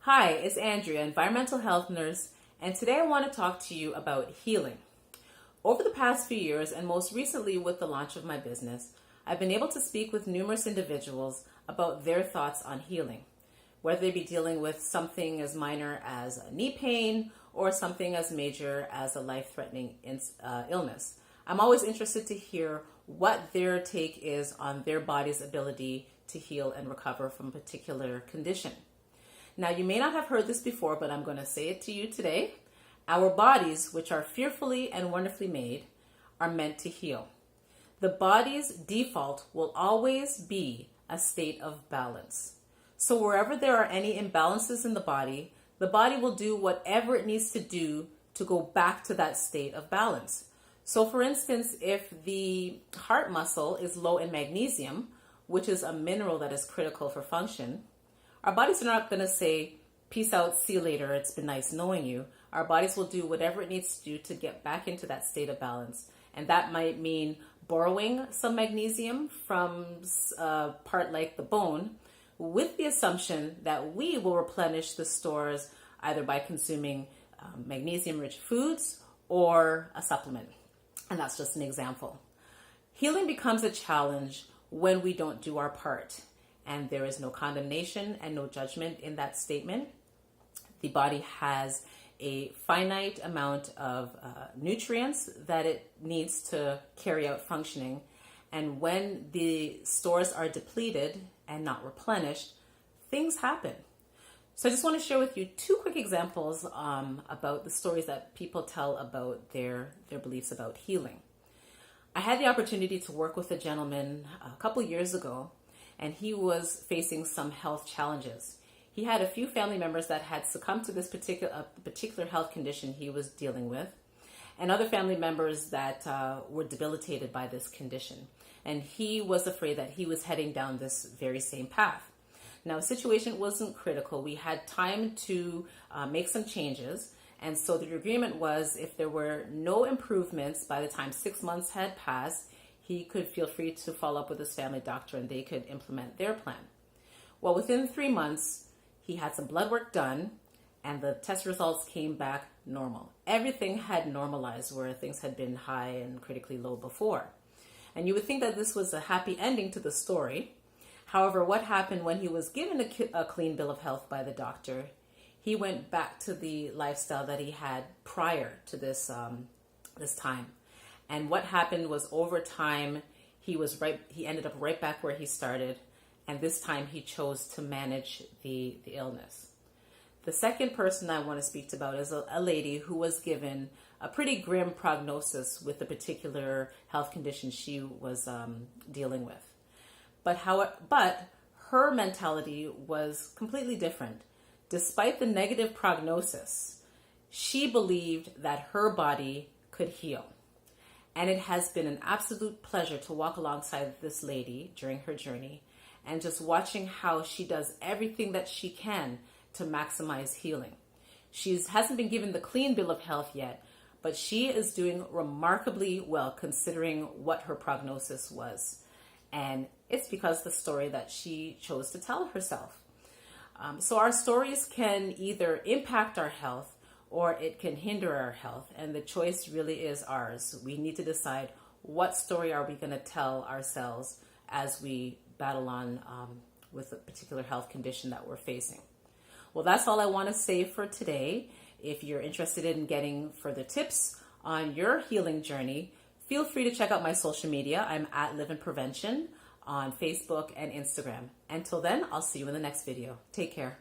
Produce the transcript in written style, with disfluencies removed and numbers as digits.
Hi, it's Andrea, environmental health nurse, and today I want to talk to you about healing. Over the past few years, and most recently with the launch of my business, I've been able to speak with numerous individuals about their thoughts on healing, whether they be dealing with something as minor as a knee pain or something as major as a life-threatening illness. I'm always interested to hear what their take is on their body's ability to heal and recover from a particular condition. Now, you may not have heard this before, but I'm going to say it to you today. Our bodies, which are fearfully and wonderfully made, are meant to heal. The body's default will always be a state of balance. So wherever there are any imbalances in the body will do whatever it needs to do to go back to that state of balance. So for instance, if the heart muscle is low in magnesium, which is a mineral that is critical for function, our bodies are not going to say, peace out, see you later, it's been nice knowing you. Our bodies will do whatever it needs to do to get back into that state of balance. And that might mean borrowing some magnesium from a part like the bone, with the assumption that we will replenish the stores either by consuming magnesium-rich foods or a supplement. And that's just an example. Healing becomes a challenge when we don't do our part. And there is no condemnation and no judgment in that statement. The body has a finite amount of nutrients that it needs to carry out functioning. And when the stores are depleted and not replenished, things happen. So I just want to share with you two quick examples about the stories that people tell about their beliefs about healing. I had the opportunity to work with a gentleman a couple years ago, and he was facing some health challenges. He had a few family members that had succumbed to this particular health condition he was dealing with, and other family members that were debilitated by this condition. And he was afraid that he was heading down this very same path. Now, the situation wasn't critical. We had time to make some changes, and so the agreement was if there were no improvements by the time 6 months had passed, he could feel free to follow up with his family doctor and they could implement their plan. Well, within 3 months, he had some blood work done and the test results came back normal. Everything had normalized where things had been high and critically low before. And you would think that this was a happy ending to the story. However, what happened when he was given a clean bill of health by the doctor, he went back to the lifestyle that he had prior to this time. And what happened was over time, he ended up right back where he started. And this time he chose to manage the illness. The second person I want to speak about is a lady who was given a pretty grim prognosis with the particular health condition she was dealing with. But her mentality was completely different. Despite the negative prognosis, she believed that her body could heal. And it has been an absolute pleasure to walk alongside this lady during her journey and just watching how she does everything that she can to maximize healing. She hasn't been given the clean bill of health yet, but she is doing remarkably well considering what her prognosis was. And it's because of the story that she chose to tell herself. So our stories can either impact our health or it can hinder our health, and the choice really is ours. We need to decide what story are we going to tell ourselves as we battle on with a particular health condition that we're facing. Well, that's all I want to say for today. If you're interested in getting further tips on your healing journey, feel free to check out my social media. I'm at Live in Prevention on Facebook and Instagram. Until then, I'll see you in the next video. Take care.